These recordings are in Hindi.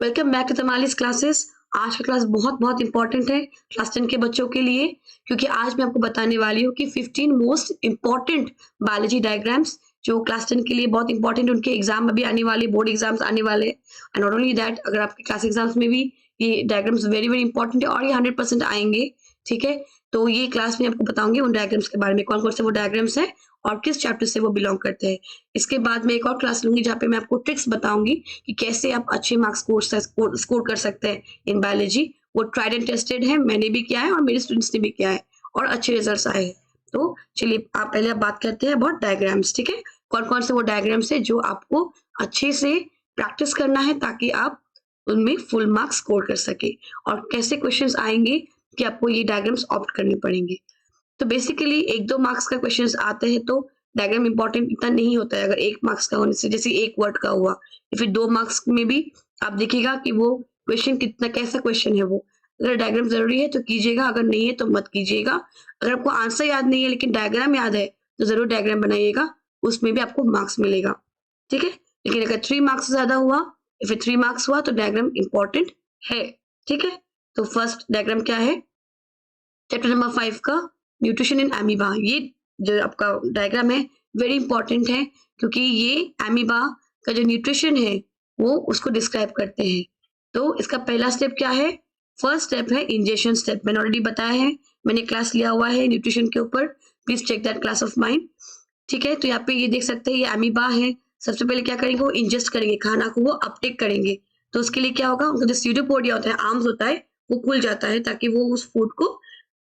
वेलकम बैक टू तमालिस क्लासेस। आज का क्लास बहुत बहुत इंपॉर्टेंट है क्लास 10 के बच्चों के लिए, क्योंकि आज मैं आपको बताने वाली हूँ कि 15 मोस्ट इंपॉर्टेंट बायोलॉजी डायग्राम्स जो क्लास 10 के लिए बहुत इंपॉर्टेंट, उनके एग्जाम अभी आने वाले, बोर्ड एग्जाम्स आने वाले। एंड नॉट ओनली दैट, अगर आपके क्लास एग्जाम्स में भी ये डायग्राम्स वेरी वेरी इंपॉर्टेंट है और ये 100% आएंगे। ठीक है, तो ये क्लास में आपको बताऊंगी उन डायग्राम्स के बारे में, कौन कौन से वो डायग्राम्स हैं और किस चैप्टर से वो बिलोंग करते हैं। इसके बाद मैं एक और क्लास लूंगी जहाँ पे मैं आपको ट्रिक्स बताऊंगी कि कैसे आप अच्छे मार्क्स स्कोर कर सकते हैं इन बायोलॉजी। वो ट्राइड एंड टेस्टेड है, मैंने भी किया है और मेरे स्टूडेंट्स ने भी किया है और अच्छे रिजल्ट्स आए हैं। तो चलिए आप पहले आप बात करते हैं अबाउट डायग्राम्स। ठीक है, कौन कौन से वो डायग्राम्स है जो आपको अच्छे से प्रैक्टिस करना है ताकि आप उनमें फुल मार्क्स स्कोर कर सके, और कैसे क्वेश्चंस आएंगे कि आपको ये डायग्राम्स ऑप्ट करने पड़ेंगे। तो बेसिकली 1-2 मार्क्स का क्वेश्चंस आते हैं तो डायग्राम इंपॉर्टेंट इतना नहीं होता है, अगर 1 मार्क्स का होने से, जैसे 1 वर्ड का हुआ, या फिर 2 मार्क्स में भी आप देखिएगा कि वो क्वेश्चन कितना, कैसा क्वेश्चन है वो। अगर डायग्राम जरूरी है तो कीजिएगा, अगर नहीं है तो मत कीजिएगा। अगर आपको आंसर याद नहीं है लेकिन डायग्राम याद है तो जरूर डायग्राम बनाइएगा, उसमें भी आपको मार्क्स मिलेगा। ठीक है, लेकिन अगर 3 मार्क्स से ज्यादा हुआ या फिर 3 मार्क्स हुआ तो डायग्राम इंपॉर्टेंट है। ठीक है, तो फर्स्ट डायग्राम क्या है, चैप्टर नंबर 5 का न्यूट्रिशन इन एमीबा। ये जो आपका डायग्राम है वेरी इंपॉर्टेंट है, क्योंकि ये एमीबा का जो न्यूट्रिशन है वो उसको डिस्क्राइब करते हैं। तो इसका पहला स्टेप क्या है, फर्स्ट स्टेप है इंजेक्शन स्टेप। मैंने ऑलरेडी बताया है, मैंने क्लास लिया हुआ है न्यूट्रिशन के ऊपर, please check that class of mind. ठीक है, तो यहाँ पे ये देख सकते हैं ये एमीबा है। सबसे पहले क्या करेंगे, वो इंजेस्ट करेंगे, खाना को वो अपटेक करेंगे। तो उसके लिए क्या होगा, उनका जो स्यूडोपोडिया होता है, आर्म्स होता है, वो खुल जाता है ताकि वो उस फूड को,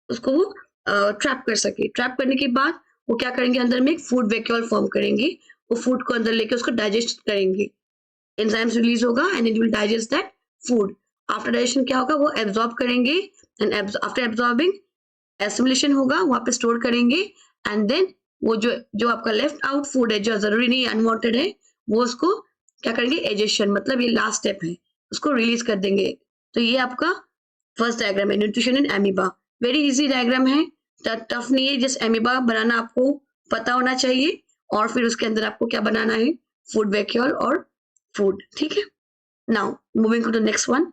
उसको वो ट्रैप कर सके। ट्रैप करने के बाद वो क्या करेंगे, अंदर में एक फूड वैक्यूल फॉर्म करेंगे, वो फूड को अंदर लेके उसको डाइजेस्ट करेंगे, एंजाइम्स रिलीज होगा and it will digest that food. After digestion क्या होगा, वो एब्जॉर्ब करेंगे एंड आफ्टर एब्जॉर्बिंग एसिमिलेशन होगा, वहां पे स्टोर करेंगे। एंड देन वो जो जो आपका लेफ्ट आउट फूड है, जो जरूरी नहीं अनवांटेड है, वो उसको क्या करेंगे, एजेशन, मतलब ये लास्ट स्टेप है, उसको रिलीज कर देंगे। तो ये आपका फर्स्ट डायग्राम है nutrition in amoeba. Very easy diagram है, टफ नहीं है, जस्ट एमीबा बनाना आपको पता होना चाहिए, और फिर उसके अंदर आपको क्या बनाना है, फूड वैक्यूल और फूड। ठीक है, now moving to the next one,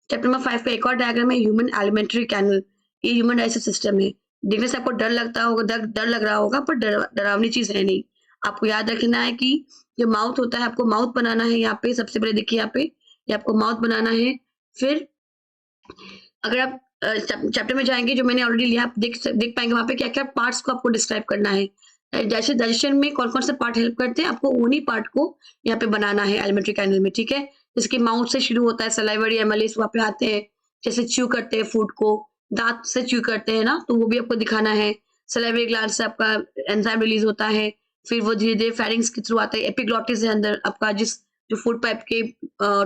chapter number 5 का एक और डायग्राम है ह्यूमन एलिमेंट्री कैनल। ये ह्यूमन डाइजेस्टिव सिस्टम है। देखने से आपको डर लगता होगा, डर लग रहा होगा, पर डरावनी चीज है नहीं। आपको याद रखना है कि जो माउथ होता है, आपको माउथ बनाना है। यहाँ पे सबसे पहले देखिए, यहाँ पे ये आपको माउथ बनाना है। फिर अगर आप चैप्टर में जाएंगे, जो मैंने ऑलरेडी लिया, आप देख पाएंगे वहां पे क्या क्या पार्ट्स को आपको डिस्क्राइब करना है। जैसे डाइजेशन में कौन कौन से पार्ट हेल्प करते हैं, आपको उन्हीं पार्ट को यहाँ पे बनाना है एलिमेंट्री कैनल में। ठीक है, जिसके माउथ से शुरू होता है, सलाइवरी एमलेस वहां पे आते हैं, जैसे च्यू करते हैं फूड को, दांत से च्यू करते हैं ना, तो वो भी आपको दिखाना है। सलाइवरी ग्लैंड से आपका एंजाइम रिलीज होता है, फिर वो धीरे धीरे फेरिंग्स के थ्रू आता है, एपिग्लॉटिस है अंदर आपका, जिस जो फूड पाइप के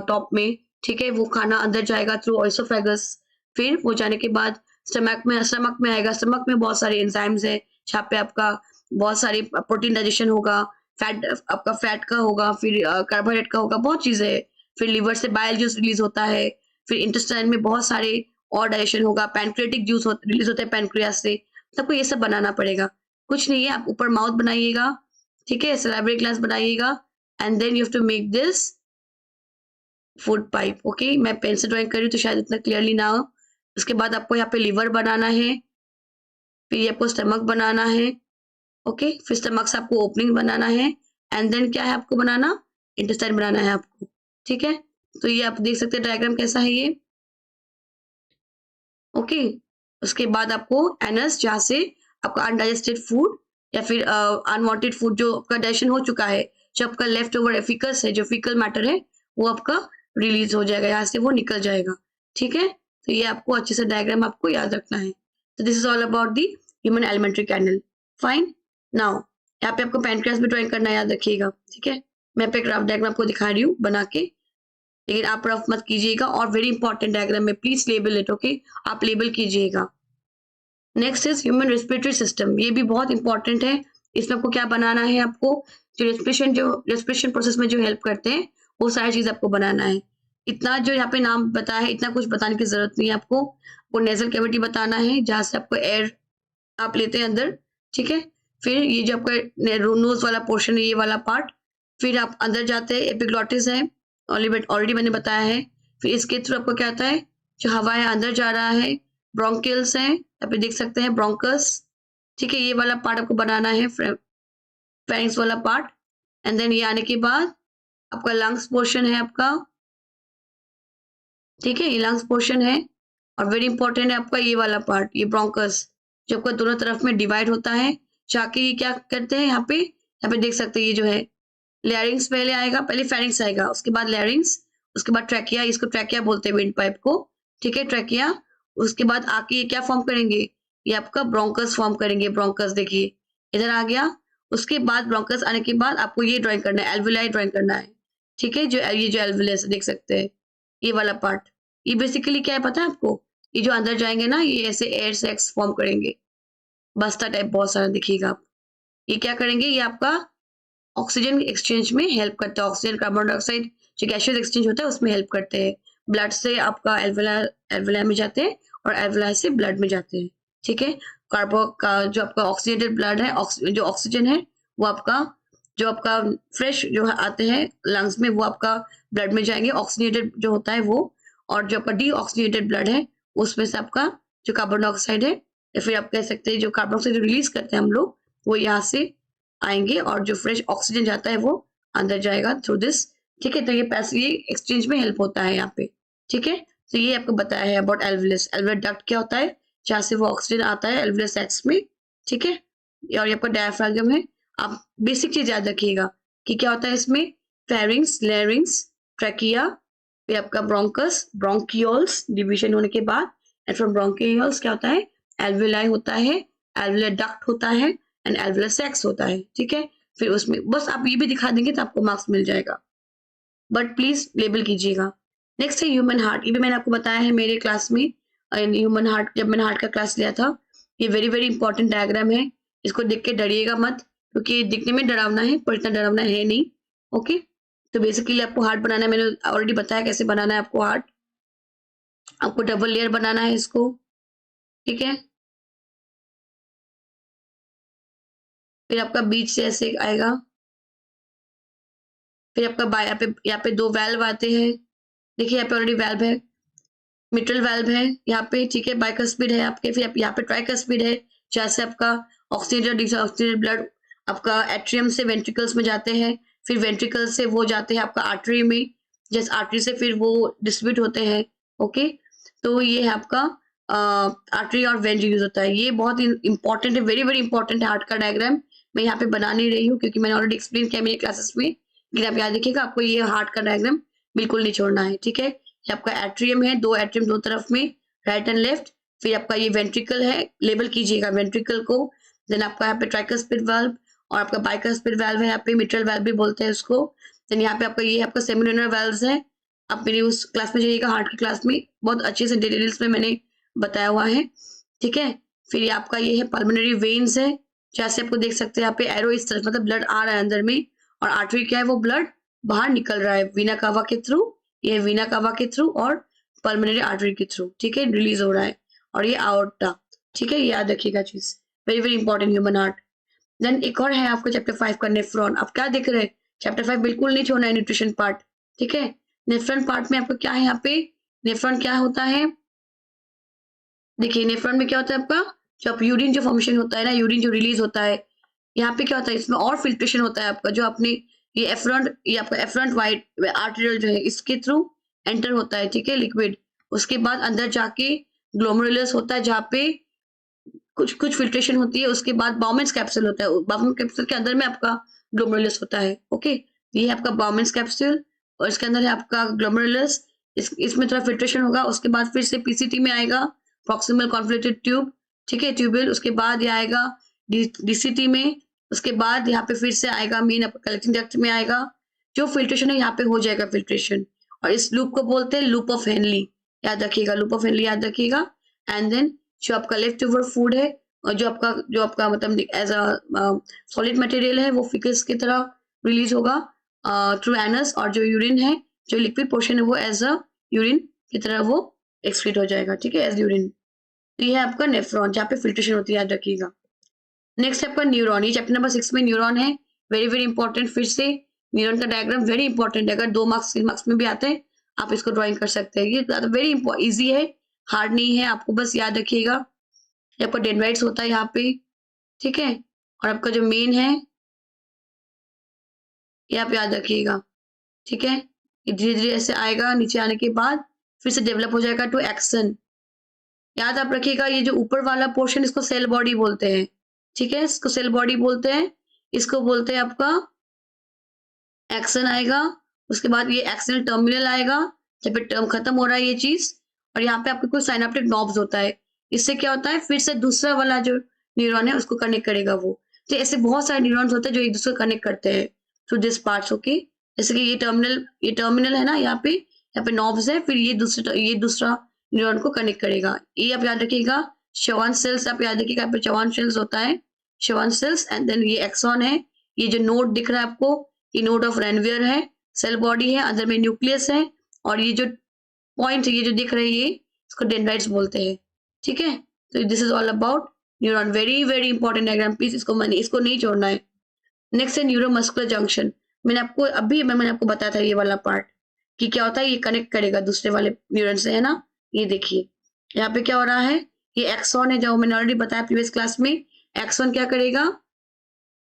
टॉप में, ठीक है, वो खाना अंदर जाएगा थ्रू ऑइसोफेगस। फिर वो जाने के बाद स्टमक में आएगा। स्टमक में बहुत सारे एंजाइम्स है, जहाँ पे आपका बहुत सारे प्रोटीन डाइजेशन होगा, फैट आपका फैट का होगा, फिर कार्बोहाइड्रेट का होगा, बहुत चीजें है। फिर लिवर से बाइल जूस रिलीज होता है, फिर इंटेस्टाइन में बहुत सारे और डाइजेशन होगा, पैनक्रियाटिक जूस रिलीज होता है पैनक्रियास से। सबको ये सब बनाना पड़ेगा, कुछ नहीं है। आप ऊपर माउथ बनाइएगा, ठीक है, सलाइवरी ग्लैंड्स बनाइएगा, and then you have to make this food pipe. Okay, मैं पेन से ड्राइंग कर रही हूँ तो शायद इतना क्लियरली ना हो। उसके बाद आपको यहाँ पे लिवर बनाना है, फिर आपको स्टमक बनाना है। ओके, फिर स्टमक से आपको ओपनिंग बनाना है, एंड देन क्या है आपको बनाना, इंटेस्टाइन बनाना है आपको। ठीक है, तो ये आप देख सकते हैं डायग्राम कैसा है ये। ओके, उसके बाद आपको एनस, जहाँ से आपका अनडाइजेस्टेड फूड या फिर अनवांटेड फूड जो आपका डाइजेशन हो चुका है, जो आपका लेफ्ट ओवर फिकस है, जो फिकल मैटर है, वो आपका रिलीज हो जाएगा, यहाँ से वो निकल जाएगा। ठीक है, तो ये आपको अच्छे से डायग्राम आपको याद रखना है। तो this is all about the human alimentary canal. Fine, now यहाँ पे आपको पैनक्रियास भी ड्राइंग करना याद रखिएगा। ठीक है, मैं पे ग्राफ डायग्राम आपको दिखा रही हूँ बना के, लेकिन आप रफ मत कीजिएगा, और वेरी इंपॉर्टेंट डायग्राम में प्लीज लेबल इट। ओके, आप लेबल कीजिएगा। Next is human respiratory system. ये भी बहुत इंपॉर्टेंट है। इसमें आपको क्या बनाना है, आपको जो रेस्पिरेशन प्रोसेस में जो हेल्प करते हैं, वो सारी चीज आपको बनाना है। इतना जो यहाँ पे नाम बताया है, इतना कुछ बताने की जरूरत नहीं है आपको नेजल कैविटी बताना है, जहाँ से आपको एयर आप लेते हैं अंदर। ठीक है, फिर ये जो आपका नोज वाला पोर्शन है, ये वाला पार्ट, फिर आप अंदर जाते हैं, एपिग्लॉटिस है, ऑलरेडी मैंने बताया है। फिर इसके थ्रू आपको क्या आता है, जो हवा है अंदर जा रहा है, ब्रोंकियल्स हैं, यहाँ पे देख सकते हैं ब्रोंकस, ठीक है, ये वाला पार्ट आपको बनाना है, फेरिंक्स वाला पार्ट। एंड देन ये आने के बाद आपका लंग्स पोर्शन है आपका, ठीक है, ये लंग्स पोर्शन है। और वेरी इंपॉर्टेंट है आपका ये वाला पार्ट, ये ब्रोंकस, जो आपका दोनों तरफ में डिवाइड होता है, जाके ये क्या करते हैं यहाँ पे देख सकते हैं, ये जो है लैरिंग्स पहले आएगा, पहले फेरिंक्स आएगा, उसके बाद लैरिंग्स, उसके बाद ट्रैकिया, इसको ट्रैकिया बोलते हैं विंड पाइप को, ठीक है, ट्रैकिया। उसके बाद आके ये क्या फॉर्म करेंगे, ये आपका ब्रोंकस फॉर्म करेंगे, ब्रोंकस देखिए इधर आ गया। उसके बाद ब्रोंकस आने के बाद आपको ये ड्राइंग करना है, एल्विलाई ड्राइंग करना है, ठीक है, जो ये जो एल्विलस देख सकते हैं, ये वाला पार्ट, ये बेसिकली क्या है पता है आपको, ये जो अंदर जाएंगे ना, ये ऐसे एयर सैक्स फॉर्म करेंगे, बस्ता टाइप बहुत सारा दिखिएगा आप। ये क्या करेंगे, ये आपका ऑक्सीजन एक्सचेंज में हेल्प करता है, ऑक्सीजन कार्बन डाइऑक्साइड जो गैसियस एक्सचेंज होता है उसमें हेल्प करते हैं, ब्लड से आपका एल्वेलाई में जाते हैं और एल्वेलाई से ब्लड में जाते हैं, ठीक है। कार्बो का जो आपका ऑक्सीडेटेड ब्लड है, जो ऑक्सीजन है वो आपका, जो आपका फ्रेश जो आते हैं लंग्स में वो आपका ब्लड में जाएंगे, ऑक्सीजनेटेड जो होता है वो, और जो आपका डी ऑक्सीजनेटेड ब्लड है उसमें से आपका जो कार्बन डाइऑक्साइड है, या फिर आप कह सकते हैं जो कार्बन डाइऑक्साइड रिलीज करते हैं हम लोग, वो यहाँ से आएंगे और जो फ्रेश ऑक्सीजन जाता है वो अंदर जाएगा थ्रू दिस, ठीक है। तो ये पैसिव एक्सचेंज में हेल्प होता है यहाँ पे, ठीक है। तो ये आपको बताया है अबाउट एल्वियस। एल्वियोलर डक्ट क्या होता है, जहाँ से वो ऑक्सीजन आता है एल्वियोलर सैक्स में, ठीक है। और ये आपका डायफ्रागम है। आप बेसिक चीज याद रखिएगा कि क्या होता है इसमें, फेरिंग्स, लैरिंग्स, ट्रैकिया, फिर आपका ब्रोंकस, ब्रोंकियोल्स डिवीजन होने के बाद, एंड फ्रॉम ब्रोंकियोल्स क्या होता है, एल्वियोलाई होता है, एल्वियोलर डक्ट होता है एंड एल्वियोलर सैक्स होता है, ठीक है। फिर उसमें बस आप ये भी दिखा देंगे तो आपको मार्क्स मिल जाएगा, बट प्लीज लेबल कीजिएगा। नेक्स्ट है ह्यूमन हार्ट, ये भी मैंने आपको बताया है मेरे क्लास में, ह्यूमन हार्ट जब मैंने हार्ट का क्लास लिया था। ये वेरी वेरी इंपॉर्टेंट डायग्राम है, इसको देख के डरिएगा मत, क्योंकि दिखने में डरावना है पर इतना डरावना है नहीं, ओके। तो बेसिकली आपको हार्ट बनाना है, मैंने ऑलरेडी बताया कैसे बनाना है आपको हार्ट। आपको डबल लेयर बनाना है इसको, ठीक है। फिर आपका बीच से ऐसे आएगा, फिर आपका यहाँ पे दो वेल्व आते हैं, देखिए यहाँ पे ऑलरेडी वेल्व है, मिट्रल वेल्व है यहाँ पे, ठीक है, बाइकस्पिड है आपके, फिर यहाँ पे ट्राइकस्पिड है, जहाँ से आपका ऑक्सीजन डिसऑक्सीजन ब्लड आपका एट्रियम से वेंट्रिकल्स में जाते हैं, फिर वेंट्रिकल से वो जाते हैं आपका आर्टरी में, जैसे आर्टरी से फिर वो डिस्ट्रीब्यूट होते हैं, ओके। तो ये है आपका आर्टरी और वेन यूज होता है, ये बहुत इंपॉर्टेंट है, वेरी वेरी इंपॉर्टेंट है हार्ट का डायग्राम। मैं यहाँ पे बना नहीं रही हूँ क्योंकि मैंने ऑलरेडी एक्सप्लेन किया मेरे क्लासेस में, लेकिन आप याद रखिएगा आपको ये हार्ट का डायग्राम बिल्कुल नहीं छोड़ना है, ठीक है। ये आपका एट्रियम है, दो एट्रियम दो तरफ में, राइट एंड लेफ्ट। फिर आपका ये वेंट्रिकल है, लेबल कीजिएगा वेंट्रिकल को। देन आपका यहाँ पे ट्राइकस्पिड वाल्व और आपका बाइकस्पिड वाल्व है, यहाँ पे मिट्रल वाल्व भी बोलते हैं उसको। देन यहाँ पे आपका ये आपका सेमिलुनर वाल्व्स है। आप मेरी उस क्लास में जाइएगा, हार्ट की क्लास में बहुत अच्छे से डिटेल्स में मैंने बताया हुआ है, ठीक है। फिर ये आपका ये है पल्मोनरी वेन्स है, जैसे आपको देख सकते हैं यहाँ पे एरो इस तरफ, मतलब ब्लड आ रहा है अंदर में, और आर्टरी क्या है, वो ब्लड बाहर निकल रहा है वीना कावा के थ्रू, ये वीना कावा के थ्रू और पल्मोनरी आर्टरी के थ्रू, ठीक है, रिलीज हो रहा है। और ये आउटा, ठीक है, याद रखिएगा चीज, very very important human heart. Then एक और है आपको चैप्टर 5 का नेफ्रॉन। आप क्या देख रहे हैं, चैप्टर 5 बिल्कुल नहीं छोड़ना है, न्यूट्रिशन पार्ट, ठीक है। नेफ्रॉन पार्ट में आपको क्या है, यहाँ पे नेफ्रॉन क्या होता है, देखिए नेफ्रॉन में क्या होता है आपका, जब यूरिन जो फॉर्मेशन होता है ना, यूरिन जो रिलीज होता है, यहाँ पे क्या होता है, इसमें और फिल्ट्रेशन होता है आपका, जो अपने ये एफरंट, ये आपका एफरंट वाइट आर्टेरियल जो है इसके थ्रू एंटर होता है, ठीक है, लिक्विड। उसके बाद अंदर जाके ग्लोमेरुलस होता है, जहाँ पे कुछ कुछ फिल्ट्रेशन होती है। उसके बाद बाउमेंस कैप्सूल होता है, बाउमेंस कैप्सूल के अंदर में आपका ग्लोमेरुलस होता है, ओके। ये है आपका बाउमेंस कैप्सूल और इसके अंदर है आपका ग्लोमेरुलस, इसमें थोड़ा फिल्ट्रेशन होगा। उसके बाद फिर से पीसीटी में आएगा, प्रॉक्सिमल कॉन्वोल्यूटेड ट्यूब, ठीक है, ट्यूबुल। उसके बाद ये आएगा डीसीटी में, उसके बाद यहाँ पे फिर से आएगा मेन कलेक्टिंग डक्ट में आएगा, जो फिल्ट्रेशन है यहाँ पे हो जाएगा फिल्ट्रेशन, और इस लूप को बोलते हैं लूप ऑफ हेनली, याद रखिएगा, लूप ऑफ हेनली याद रखिएगा। एंड देन जो आपका लेफ्ट ओवर फूड है और जो आपका मतलब एज अ सॉलिड मटेरियल है, वो फिकस की तरह रिलीज होगा थ्रू एनस, और जो यूरिन है, जो लिक्विड पोर्शन है, वो एज अ यूरिन की तरह वो एक्सक्रीट हो जाएगा, ठीक है, एज यूरिन। तो ये है आपका नेफ्रॉन, जहाँ पे फिल्ट्रेशन होती है, याद रखिएगा। नेक्स्ट आपका न्यूरॉन, ये चैप्टर नंबर 6 में न्यूरॉन है, वेरी वेरी इंपॉर्टेंट। फिर से न्यूरॉन का डायग्राम वेरी इंपॉर्टेंट है, अगर 2 मार्क्स 3 मार्क्स में भी आते हैं आप इसको ड्राइंग कर सकते हैं। ये वेरी इजी है, हार्ड नहीं है, आपको बस याद रखिएगा। यहाँ पर डेंड्राइट्स होता है यहाँ पे, ठीक है, और आपका जो मेन है ये आप याद रखिएगा, ठीक है। ये धीरे धीरे ऐसे आएगा, नीचे आने के बाद फिर से डेवलप हो जाएगा टू एक्सन। याद आप रखिएगा, ये जो ऊपर वाला पोर्शन इसको सेल बॉडी बोलते हैं, ठीक है, इसको सेल बॉडी बोलते हैं। इसको बोलते हैं आपका एक्सन आएगा, उसके बाद ये एक्सनल टर्मिनल आएगा जब ये टर्म खत्म हो रहा है ये चीज, और यहाँ पे आपके कुछ साइनेप्टिक नॉब्स होता है। इससे क्या होता है, फिर से दूसरा वाला जो न्यूरॉन है उसको कनेक्ट करेगा वो। तो ऐसे बहुत सारे न्यूरॉन्स होते हैं जो एक दूसरे को कनेक्ट करते हैं थ्रू दिस पार्ट्स, ओके। जैसे कि ये टर्मिनल है ना, यहाँ पे नॉब्स है, फिर ये दूसरा न्यूरॉन को कनेक्ट करेगा। ये आप याद रखिएगा। शवान सेल्स आप याद रखिएगा, यहाँ पे शवान सेल्स होता है, शवान सेल्स, एंड देन ये एक्सॉन है। ये जो नोड दिख रहा है आपको, ये नोड ऑफ रेनवियर है, सेल बॉडी है, अंदर में न्यूक्लियस है, और ये जो पॉइंट है, ये जो दिख रहे हैं, ये इसको डेंड्राइट्स बोलते हैं, ठीक है। तो this is all about neuron, very very important diagram, please इसको नहीं छोड़ना है। नेक्स्ट है न्यूरोमस्कुलर जंक्शन। मैंने आपको बताया था ये वाला पार्ट कि क्या होता है, ये कनेक्ट करेगा दूसरे वाले न्यूरॉन से, है ना। ये देखिए यहाँ पे क्या हो रहा है, ये एक्सॉन है, जो मैंने ऑलरेडी बताया प्रीवियस क्लास में। एक्सॉन क्या करेगा,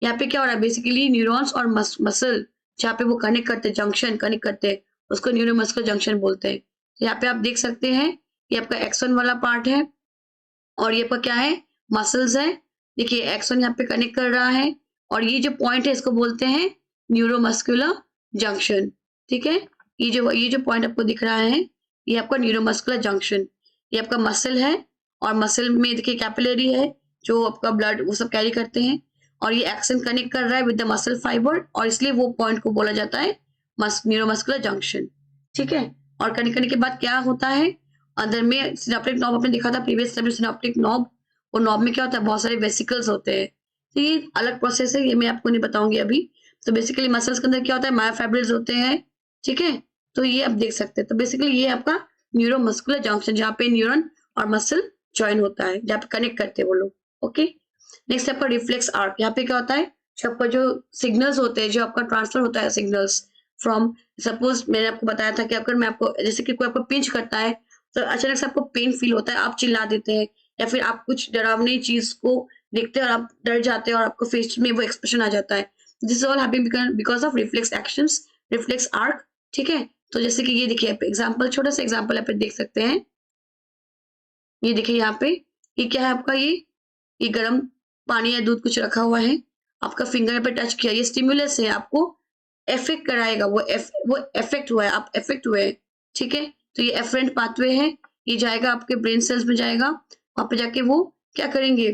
यहाँ पे क्या हो रहा है, बेसिकली न्यूरॉन्स और मसल जहाँ पे वो कनेक्ट करते, जंक्शन कनेक्ट करते, उसको न्यूरोमस्कुलर जंक्शन बोलते हैं। तो यहाँ पे आप देख सकते हैं, ये आपका एक्सॉन वाला पार्ट है, और ये आपका क्या है, मसल्स है। देखिए एक्सॉन यहाँ पे कनेक्ट कर रहा है, और ये जो पॉइंट है इसको बोलते हैं न्यूरोमस्कुलर जंक्शन, ठीक है। ये जो पॉइंट आपको दिख रहा है, ये आपका न्यूरोमस्कुलर जंक्शन। ये आपका मसल है, और मसल में देखिए कैपिलरी है जो आपका ब्लड वो सब कैरी करते हैं, और ये एक्सन कनेक्ट कर रहा है विद द मसल फाइबर, और इसलिए वो पॉइंट को बोला जाता है न्यूरोमस्कुलर जंक्शन, ठीक है। और कनेक्ट करने के बाद क्या होता है, अंदर में सिनेप्टिक नॉब आपने देखा था प्रीवियस में, सिनेप्टिक नॉब, वो नॉब में क्या होता है, बहुत सारे वेसिकल्स होते हैं। तो ये अलग प्रोसेस है, ये मैं आपको नहीं बताऊंगी अभी। तो बेसिकली मसल्स के अंदर क्या होता है, मायोफाइब्रिल्स होते हैं, ठीक है। तो ये आप देख सकते हैं। तो बेसिकली ये आपका न्यूरोमस्कुलर जंक्शन, जहाँ पे न्यूरॉन और मसल ज्वाइन होता है, जहाँ पे कनेक्ट करते हैं वो लोग, ओके। नेक्स्ट आपका रिफ्लेक्स आर्क। यहाँ पे क्या होता है, आपका जो सिग्नल्स होते हैं, जो आपका ट्रांसफर होता है सिग्नल्स फ्रॉम, सपोज मैंने आपको बताया था कि अगर मैं आपको, जैसे कि कोई आपको पिंच करता है तो अचानक से आपको पेन फील होता है, आप चिल्ला देते हैं, या फिर आप कुछ डरावनी चीज को देखते हैं और आप डर जाते हैं और आपको फेस में वो एक्सप्रेशन आ जाता है। This is all happening because of reflex actions, reflex arc, ठीक है। तो जैसे कि ये देखिए एग्जांपल, छोटा सा एग्जांपल आप देख सकते हैं। ये देखिए यहाँ पे, ये क्या है आपका, ये गर्म पानी या दूध कुछ रखा हुआ है, आपका फिंगर पे टच किया, ये स्टिमुलस है, आपको इफेक्ट कराएगा, वो इफेक्ट हुआ है, आप इफेक्ट हुए हैं, ठीक है। तो ये एफरेंट पाथवे है, ये जाएगा आपके ब्रेन सेल्स में जाएगा, वहां पे जाके वो क्या करेंगे,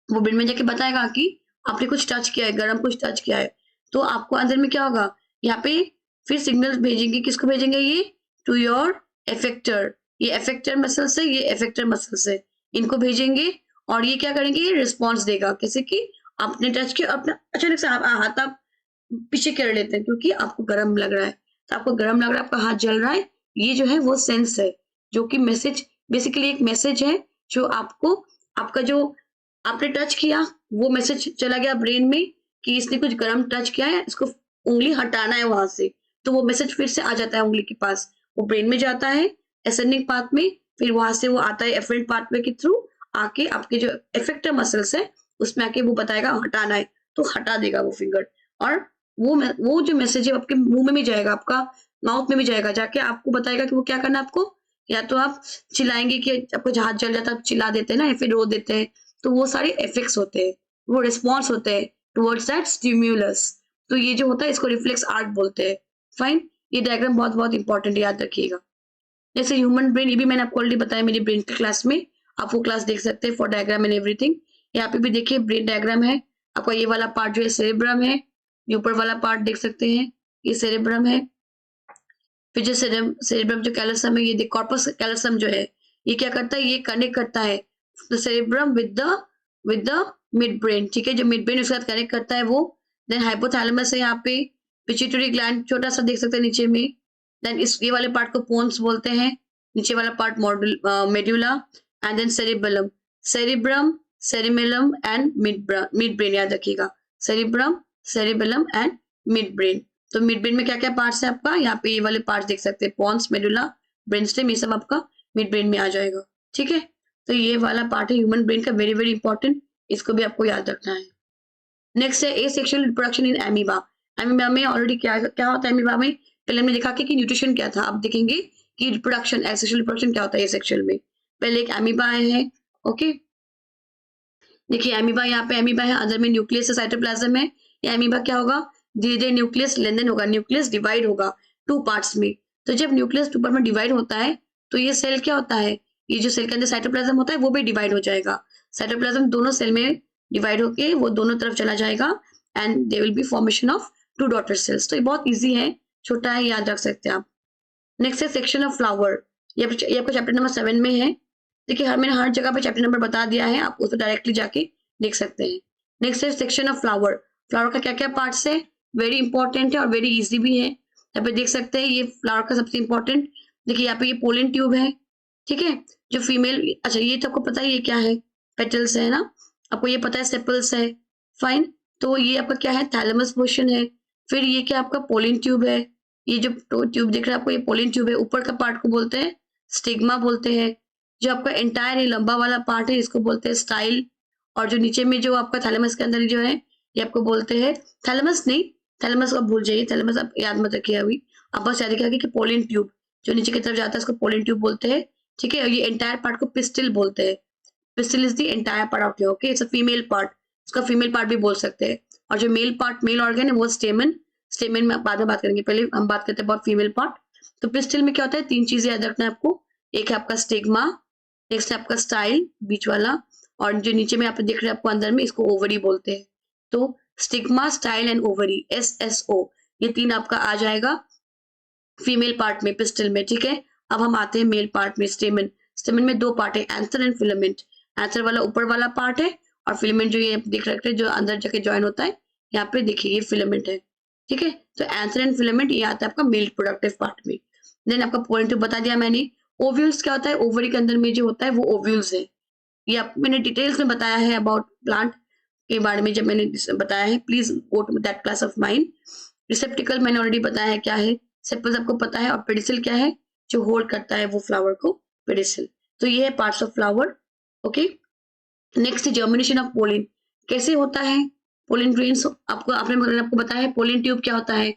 वो ब्रेन में जाके बताएगा कि आपने कुछ टच किया है, गर्म कुछ टच किया है। तो आपको अंदर में क्या होगा, यहाँ पे फिर सिग्नल भेजेंगे, किसको भेजेंगे, ये टू योर इफेक्टर, ये इफेक्टर मसल से, ये इफेक्टर मसल से, इनको भेजेंगे, और ये क्या करेंगे, ये रिस्पॉन्स देगा, कैसे कि आपने टच किया, अपना अचानक से हाथ आप पीछे कर लेते हैं क्योंकि आपको गर्म लग रहा है, तो आपको गर्म लग रहा है, आपका हाथ जल रहा है, ये जो है वो सेंस है, जो कि मैसेज, बेसिकली एक मैसेज है जो आपको, आपका जो आपने टच किया वो मैसेज चला गया ब्रेन में कि इसने कुछ गर्म टच किया है, इसको उंगली हटाना है वहां से, तो वो मैसेज फिर से आ जाता है उंगली के पास, वो ब्रेन में जाता है एसेंडिंग पाथ में, फिर वहां से वो आता है एफरेंट पाथवे के थ्रू आके आपके जो इफेक्टर मसल्स है उसमें आके वो बताएगा हटाना है, तो हटा देगा वो फिंगर, और वो जो मैसेज है आपके मुंह में भी जाएगा, आपका माउथ में भी जाएगा, जाके आपको बताएगा कि वो क्या करना है आपको, या तो आप चिल्लाएंगे कि आपको हाथ जल जाता है, आप चिल्ला देते हैं ना, या फिर रो देते हैं, तो वो सारे इफेक्ट्स होते हैं, वो रिस्पॉन्स होते हैं टुवर्ड्स दैट स्टिम्युलस। तो ये जो होता है इसको रिफ्लेक्स आर्क बोलते हैं। फाइन, ये डायग्राम बहुत बहुत इंपॉर्टेंट, याद रखिएगा। जैसे ह्यूमन ब्रेन, ये भी मैंने आपको ऑलरेडी बताया मेरी ब्रेन की क्लास में, आप वो क्लास देख सकते हैं फॉर डायग्राम एंड एवरीथिंग। यहाँ पे भी देखिए ब्रेन डायग्राम है, आपका ये वाला पार्ट जो है सेरेब्रम है, ये ऊपर वाला पार्ट देख सकते हैं, ये सेरेब्रम है, फिर जो सेरेब्रम जो कैल्शियम है, ये कॉर्पस कैल्शियम जो है, ये क्या करता है, ये कनेक्ट करता है the cerebrum with the mid brain, ठीक है, जो मिड ब्रेन उसके साथ कनेक्ट करता है वो। देन हाइपोथैलेमस है यहाँ पे, पिट्यूटरी ग्लैंड छोटा सा देख सकते हैं नीचे में, देन ये वाले पार्ट को पोन्स बोलते हैं, नीचे वाला part medulla, and then cerebellum, cerebellum and mid brain, याद रखिएगा, cerebrum, cerebellum and mid brain. तो मिड ब्रेन में क्या क्या पार्ट्स है आपका, यहाँ पे ये वाले पार्ट्स देख सकते हैं, पॉन्स, मेडुला, ब्रेनस्टेम, ये सब आपका मिड ब्रेन में आ जाएगा। ठीक है, तो ये वाला पार्ट है ह्यूमन ब्रेन का, वेरी वेरी इंपॉर्टेंट, इसको भी आपको याद रखना है। नेक्स्ट है asexual reproduction in amoeba. Amoeba में ऑलरेडी क्या क्या होता है एमीबा में, पहले हमने देखा कि न्यूट्रिशन क्या था, अब देखेंगे कि रिप्रोडक्शन, एसेक्सुअल रिप्रोडक्शन क्या होता है एसेक्सुअल में। पहले एक एमीबा है, ओके, देखिए एमीबा, यहाँ पे एमीबा है, अंदर में न्यूक्लियस है, साइटोप्लाज्म है। ये एमीबा क्या होगा, धीरे धीरे न्यूक्लियस लेंथन होगा, न्यूक्लियस डिवाइड होगा टू पार्ट्स में। तो जब न्यूक्लियस टू पार्ट में डिवाइड होता है तो ये सेल क्या होता है, ये जो सेल के अंदर साइटोप्लाज्म होता है वो भी डिवाइड हो जाएगा। साइटोप्लाज्म दोनों सेल में डिवाइड होके वो दोनों तरफ चला जाएगा and they will be formation of two daughter cells. तो ये बहुत ईजी है, छोटा है, याद रख सकते हैं आप। नेक्स्ट है सेक्शन ऑफ फ्लावर, ये आपका चैप्टर नंबर 7 में है। देखिए मैंने हर जगह पे चैप्टर नंबर बता दिया है, आप उसको डायरेक्टली जाके देख सकते हैं। नेक्स्ट है सेक्शन ऑफ फ्लावर, फ्लावर का क्या क्या पार्ट्स है, वेरी इंपॉर्टेंट है और वेरी इजी भी है। यहाँ पे देख सकते हैं ये फ्लावर का सबसे इंपॉर्टेंट, देखिए यहाँ पे ये पोलन ट्यूब है, ठीक है, जो फीमेल, अच्छा ये तो आपको पता ही है क्या है, पेटल्स है ना, आपको ये पता है सेपल्स है, फाइन। तो ये आपका क्या है, थैलेमस पोर्शन है। फिर ये क्या आपका पोलन ट्यूब है, ये जो ट्यूब दिख रहा है आपको, ये पोलन ट्यूब है। ऊपर का पार्ट को बोलते हैं स्टिग्मा बोलते हैं। जो आपका एंटायर ये लंबा वाला पार्ट है इसको बोलते हैं स्टाइल। और जो नीचे में जो आपका थैलेमस के अंदर जो है ये आपको बोलते हैं, थैलेमस नहीं, थैलेमस को आप भूल जाइए, थैलेमस आप याद मत रखिए अभी, आप बस याद रखिए कि पोलन ट्यूब जो नीचे की तरफ जाता है इसको पोलन ट्यूब बोलते हैं, ठीक है। और ये एंटायर पार्ट को पिस्टिल बोलते हैं, pistil is the entire part of, okay, it's a female part, इसका फीमेल पार्ट भी बोल सकते हैं। और जो मेल पार्ट, मेल ऑर्गन है वो स्टेमन, स्टेमन में बाद में बात करेंगे, पहले हम बात करते हैं अबाउट फीमेल पार्ट। तो पिस्टिल में क्या होता है, 3 चीजें याद रखना है आपको, एक है आपका स्टिग्मा, नेक्स्ट है आपका स्टाइल बीच वाला, और जो नीचे में आप दिख रहे हैं आपको अंदर में, इसको ओवरी बोलते हैं। तो stigma, style and ovary, SSO, ये 3 आपका आ जाएगा फीमेल पार्ट में पिस्टल में, ठीक है। अब हम आते हैं मेल पार्ट में, स्टेमन। स्टेमन में 2 पार्ट है, एंथर एंड फिलामेंट। एंथर वाला ऊपर वाला पार्ट है और फिलामेंट जो ये देख रहे हैं जो अंदर जाके ज्वाइन होता है, यहाँ पे देखिए ये फिलामेंट है, ठीक है। तो एंथर एंड फिलामेंट ये आता है आपका मेल प्रोडक्टिव पार्ट में। देन आपका पॉइंट टू बता दिया मैंने। ओव्यूल्स क्या होता है, ओवरी के अंदर में जो होता है वो ओव्यूल्स है। ये आपको मैंने डिटेल्स में बताया है अबाउट प्लांट के बारे में, जब मैंने बताया है, please go to that class of mind. Receptacle मैंने ऑलरेडी बताया है क्या है, सेपल्स आपको पता है, और पेडिसिल क्या है, जो होल्ड करता है वो फ्लावर को, पेडिसिल। तो ये है parts of flower, okay. Next germination of pollen, कैसे होता है पोलिन ग्रेन्स, आपको बताया है पोलिन ट्यूब क्या होता है।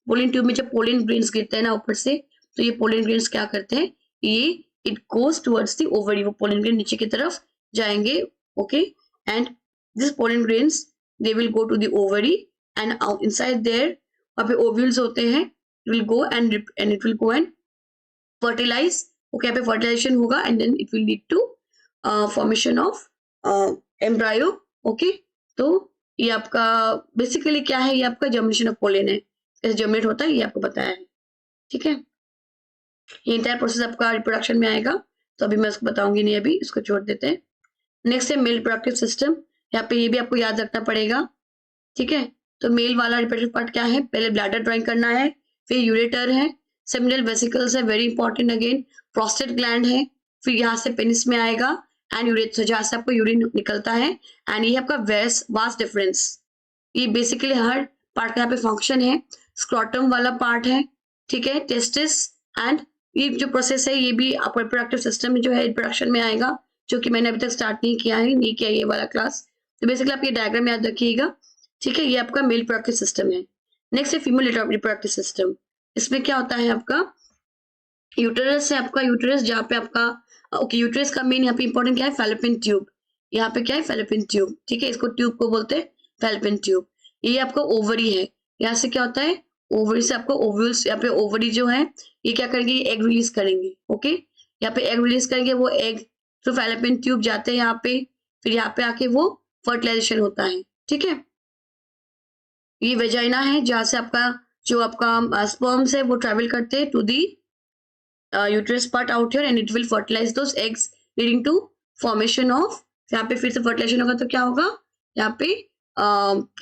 पोलिन ट्यूब में जब पोलिन ग्रेन्स गिरते हैं ना ऊपर से, तो ये पोलिन ग्रेन्स क्या करते हैं, ये it goes towards the ovary, वो पोलिन ग्रेन नीचे की तरफ जाएंगे, okay. And this pollen grains they will go to the ovary and out inside there, वहाँ पे ओव्यूल्स होते हैं, will go and it will go and fertilize, okay, यहाँ पे fertilization होगा and then it will lead to formation of embryo, okay। तो ये आपका बेसिकली क्या है, ये आपका जर्मिनेशन ऑफ पोलन है, कैसे जर्मिनेट होता है ये आपको बताया है, ठीक है। ये इंटायर प्रोसेस आपका रिप्रोडक्शन में आएगा, तो अभी मैं उसको बताऊंगी नहीं, अभी इसको छोड़ देते हैं। नेक्स्ट है मेल रिप्रोडक्टिव सिस्टम, यहाँ पे ये भी आपको याद रखना पड़ेगा, ठीक है। तो मेल वाला रिप्रोडक्टिव पार्ट क्या है, पहले ब्लैडर ड्राइंग करना है, फिर यूरेटर है, सेमिनल वेसिकल्स है, very important again, prostate gland है, फिर यहाँ से पेनिस में आएगा एंड यूरेटर, जहाँ से आपको यूरिन निकलता है। एंड ये आपका वास्ट डिफरेंस, ये बेसिकली हर पार्ट का यहाँ पे फंक्शन है। स्क्रॉटम वाला पार्ट है, ठीक है, टेस्टिस, एंड ये जो प्रोसेस है ये भी आपका रिप्रोडक्टिव सिस्टम में जो है रिप्रोडक्शन में आएगा, जो कि मैंने अभी तक स्टार्ट नहीं किया है, नहीं किया ये वाला क्लास। तो बेसिकली आप ये डायग्राम याद रखिएगा, ठीक है। ये आपका मेल रिप्रोडक्टिव सिस्टम है। नेक्स्ट है फीमेल रिप्रोडक्टिव सिस्टम, इसमें क्या होता है आपका यूटेरस है, आपका यूटेरस जहाँ पे आपका, ओके, यूटेरस का मेन यहाँ पे इंपॉर्टेंट क्या है, फैलोपियन ट्यूब, यहाँ पे क्या है फैलोपियन ट्यूब, ठीक है, इसको ट्यूब को बोलते हैं फैलोपियन ट्यूब। ये आपका ओवरी है, यहाँ से क्या होता है, ओवरी से आपको ओव्यूल्स, यहाँ पे ओवरी जो है ये क्या करेंगे, एग रिलीज करेंगे, ओके। यहाँ पे एग रिलीज करेंगे, वो एग थ्रू फैलोपियन ट्यूब जाते हैं यहाँ पे, फिर यहाँ पे आके वो फर्टिलाइजेशन होता है, ठीक है। ये वेजाइना है जहाँ से आपका जो आपका स्पर्म्स है वो ट्रेवल करते हैं to the uterus part out here and it will fertilize those eggs leading to formation of, यहाँ पे फिर से फर्टिलाइजेशन होगा तो क्या होगा, यहाँ पे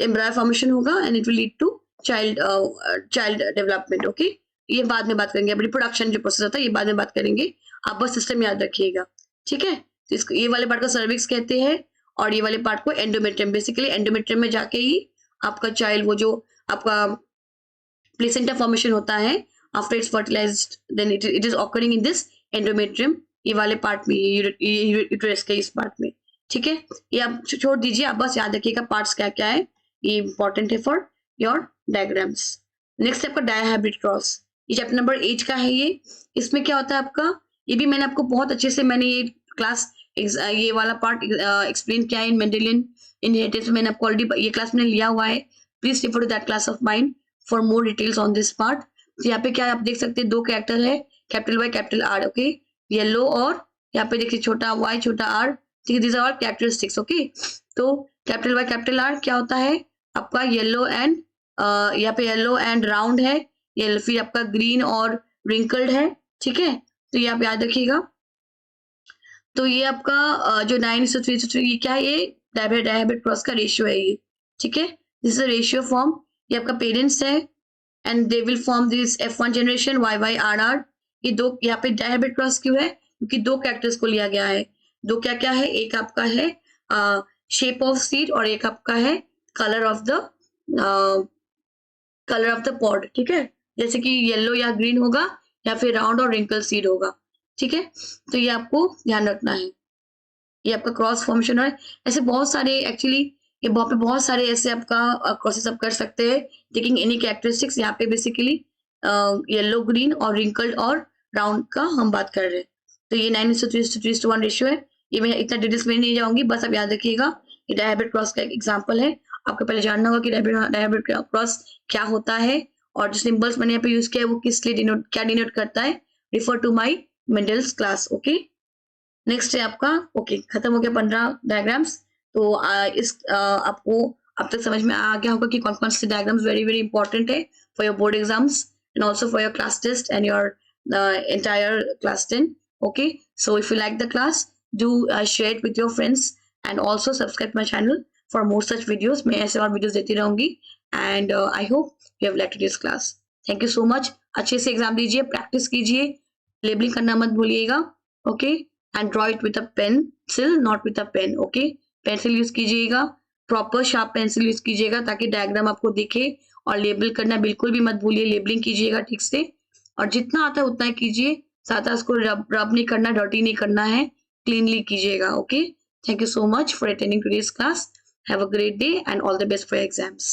एम्ब्रायो फॉर्मेशन होगा and it will lead to child development, okay. ये बाद में बात करेंगे, अब रिप्रोडक्शन जो प्रोसेस होता है ये बाद में बात करेंगे, आप बस सिस्टम याद रखिएगा, ठीक है। तो इसको ये वाले पार्ट को सर्विक्स कहते हैं और ये वाले पार्ट को एंडोमेट्रियम, बेसिकली एंडोमेट्रियम में जाके ही आपका चाइल्ड, वो जो आपका प्लेसेंटा फॉर्मेशन होता है after it's fertilized, then it is occurring in this endometrium, ये वाले पार्ट में, यूट्रस के इस पार्ट में, ठीक है। ये आप छोड़ दीजिए, आप बस याद रखिएगा पार्ट्स क्या क्या है, ये इंपॉर्टेंट है फॉर योर डायग्राम्स। नेक्स्ट है आपका डायहाइब्रिड क्रॉस, ये चैप्टर नंबर 8 का है ये। इसमें क्या होता है आपका, ये भी मैंने आपको बहुत अच्छे से मैंने ये क्लास ये वाला पार्ट एक्सप्लेन किया है इन मेंडेलियन इनहेरिटेंस, मैंने आपको ऑलरेडी ये क्लास मैंने लिया हुआ है, please refer to that class of mind for more details on this part. तो यहाँ पे क्या आप देख सकते हैं, दो कैरेक्टर है, capital Y capital R, okay, yellow, और यहाँ पे देखिए छोटा वाई छोटा आर, ठीक है, these are all characteristics, okay. तो कैपिटल वाई कैपिटल आर क्या होता है आपका, येलो एंड यहाँ पे येलो एंड राउंड है, ये फिर आपका ग्रीन और रिंकल्ड है, ठीक है। तो ये आप याद रखिएगा। तो ये आपका जो 9:3 ये क्या है, ये डायहाइब्रिड क्रॉस का रेशियो है ये, ठीक है, this is a ratio form. ये आपका पेरेंट्स है and they will form this F1 generation YYRR। ये दो यहाँ पे डायहाइब्रिड क्रॉस क्यों है, क्योंकि दो कैरेक्टर्स को लिया गया है। दो क्या क्या है, एक आपका है शेप ऑफ सीड और एक आपका है कलर ऑफ द पॉड, ठीक है, जैसे कि येलो या ग्रीन होगा या फिर राउंड और रिंकल सीड होगा, ठीक है। तो ये आपको ध्यान रखना है, ये आपका क्रॉस फॉर्मेशन है। ऐसे बहुत सारे एक्चुअली ये वहाँ पे बहुत सारे ऐसे आपका क्रॉसेस आप कर सकते हैं टेकिंग एनी कैरेक्टरिस्टिक्स। यहाँ पे बेसिकली येलो ग्रीन और रिंकल्ड और राउंड का हम बात कर रहे हैं। तो ये 9:3:1 रेशियो है, ये मैं इतना डिटेल्स में नहीं जाऊंगी, बस आप याद रखिएगा ये डायहाइब्रिड क्रॉस का एक एग्जाम्पल है। आपको पहले जानना होगा कि डायहाइब्रिड क्रॉस क्या होता है और जो सिंबल्स मैंने यहाँ पे यूज किया है वो किस लिए क्या डिनोट करता है, refer to my Mendel's class, okay. Next है आपका, ओके, खत्म हो गया 15 डायग्राम्स। तो आपको अब तक समझ में आ गया होगा कि कौन कौन से डायग्राम्स वेरी वेरी इंपॉर्टेंट है for your board exams and also for your class test and your entire class 10, okay। So if you like the class, do share it with your friends and also subscribe my channel for more such videos। मैं ऐसे और वीडियोस देती रहूंगी and I hope you have liked this class। thank you so much। अच्छे से एग्जाम दीजिए, प्रैक्टिस कीजिए, लेबलिंग करना मत भूलिएगा, okay, and draw it with a pencil not with a pen, okay. Pencil use कीजिएगा, प्रॉपर शार्प पेंसिल यूज कीजिएगा ताकि डायग्राम आपको दिखे, और लेबल करना बिल्कुल भी मत भूलिए, लेबलिंग कीजिएगा ठीक से, और जितना आता है उतना ही कीजिए, साथ उसको रब नहीं करना, डर्टी नहीं करना है, क्लीनली कीजिएगा, okay. Thank you so much for attending today's class. Have a great day and all the best for exams.